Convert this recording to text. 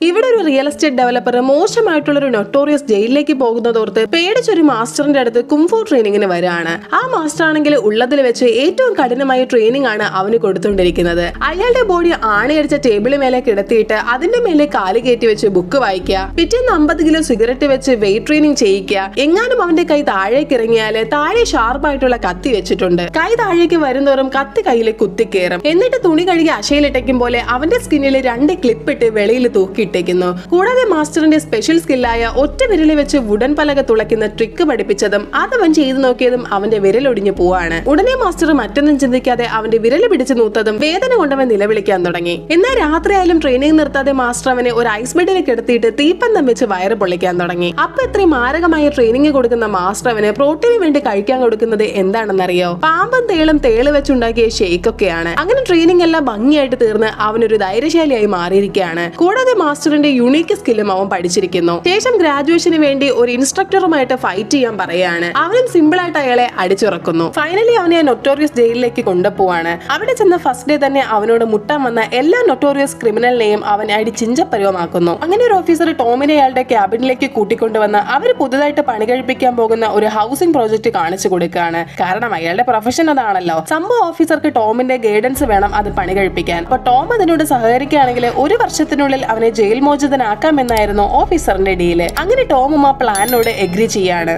ഇവിടെ ഒരു real estate developer മോശമായിട്ടുള്ള ഒരു നൊട്ടോറിയസ് ജയിലിലേക്ക് പോകുന്നതോർത്ത് പേടിച്ചൊരു മാസ്റ്ററിന്റെ അടുത്ത് കുംഫു ട്രെയിനിങ്ങിന് വരാണ്. ആ മാസ്റ്റർ ആണെങ്കിൽ ഉള്ളതിൽ വെച്ച് ഏറ്റവും കഠിനമായ ട്രെയിനിങ് ആണ് അവന് കൊടുത്തുകൊണ്ടിരിക്കുന്നത്. അയാളുടെ ബോഡി ആണിയടിച്ച ടേബിളിന് മേലെ കിടത്തിയിട്ട് അതിന്റെ മേലെ കാല് കയറ്റി വെച്ച് ബുക്ക് വായിക്കുക, പിറ്റേന്ന് 50 കിലോ സിഗരറ്റ് വെച്ച് വെയിറ്റ് ട്രെയിനിങ് ചെയ്യിക്കുക. എങ്ങാനും അവന്റെ കൈ താഴേക്ക് ഇറങ്ങിയാല് താഴെ ഷാർപ്പായിട്ടുള്ള കത്തി വെച്ചിട്ടുണ്ട്. കൈ താഴേക്ക് വരുന്നോറും കത്തി കയ്യില് കുത്തിക്കേറും. എന്നിട്ട് തുണി കഴുകി അശയിലിട്ടേക്കും പോലെ അവന്റെ സ്കിന്നിൽ 2 ക്ലിപ്പ് ഇട്ട് വെളിയിൽ തൂക്കിയിട്ടേക്കുന്നു. കൂടാതെ മാസ്റ്ററിന്റെ സ്പെഷ്യൽ സ്കില്ലായ ഒറ്റ വിരലിൽ വെച്ച് വുഡൻ പലക തുളയ്ക്കുന്ന ട്രിക്ക് പഠിപ്പിച്ചതും അതവൻ ചെയ്തു നോക്കിയതും അവന്റെ വിരലൊടിഞ്ഞു പോവാണ്. ഉടനെ മാസ്റ്റർ മറ്റൊന്നും ചിന്തിക്കാതെ അവന്റെ വിരൽ പിടിച്ചു നൂത്തതും വേദന കൊണ്ടവൻ നിലവിളിക്കാൻ തുടങ്ങി. എന്നാൽ രാത്രിയായാലും ട്രെയിനിങ് നിർത്താതെ മാസ്റ്റർ അവനെ ഒരു ഐസ് ബെഡിൽ കിടത്തിയിട്ട് തീപ്പന്തം വെച്ച് വയറ് പൊള്ളിക്കാൻ തുടങ്ങി. അപ്പൊ ഇത്രയും മാരകമായ ട്രെയിനിങ് കൊടുക്കുന്ന മാസ്റ്റർ അവന് പ്രോട്ടീന് വേണ്ടി കഴിക്കാൻ കൊടുക്കുന്നത് എന്താണെന്നറിയോ? പാമ്പും തേളും തേള് വെച്ചുണ്ടാക്കിയ ഷേക്ക് ഒക്കെയാണ്. അങ്ങനെ ട്രെയിനിങ് എല്ലാം ഭംഗിയായിട്ട് തീർന്ന് അവനൊരു ധൈര്യശാലിയായി മാറിയിരിക്കുകയാണ്. കൂടാതെ മാസ്റ്ററിന്റെ യുണീക്ക് സ്കില്ലും അവൻ പഠിച്ചിരിക്കുന്നു. ശേഷം ഗ്രാജുവേഷന് വേണ്ടി ഒരു ഇൻസ്ട്രക്ടറുമായിട്ട് ഫൈറ്റ് ചെയ്യാൻ പറയാണ്. അവനും സിമ്പിൾ ആയിട്ട് അയാളെ അടിച്ചുറക്കുന്നു. ഫൈനലി അവനെ നൊട്ടോറിയസ് ജയിലിലേക്ക് കൊണ്ടുപോവാണ്. അവിടെ ചെന്ന ഫസ്റ്റ് ഡേ തന്നെ അവനോട് മുട്ടാൻ വന്ന എല്ലാ നൊട്ടോറിയസ് ക്രിമിനലിനെയും അവൻ അടിച്ചിഞ്ചപ്പരുവമാക്കുന്നു. അങ്ങനെ ഒരു ഓഫീസർ ടോമിനെ അയാളുടെ ക്യാബിനിലേക്ക് കൂട്ടിക്കൊണ്ടുവന്ന് അവർ പുതുതായിട്ട് പണി കഴിപ്പിക്കാൻ പോകുന്ന ഒരു ഹൗസിംഗ് പ്രോജക്ട് കാണിച്ചു കൊടുക്കുകയാണ്. കാരണം അയാളുടെ പ്രൊഫഷൻ അതാണല്ലോ. സംഭവ ഓഫീസർക്ക് ടോമിന്റെ ഗൈഡൻസ് വേണം അത് പണി കഴിപ്പിക്കാൻ. അപ്പൊ ടോം അതിനോട് സഹകരിക്കുകയാണെങ്കിൽ 1 വർഷത്തിനുള്ളിൽ അവനെ ജയിൽ മോചിതനാക്കാമെന്നായിരുന്നു ഓഫീസറിന്റെ ഡീല്. അങ്ങനെ ടോമും ആ പ്ലാനിനോട് എഗ്രി ചെയ്യാണ്.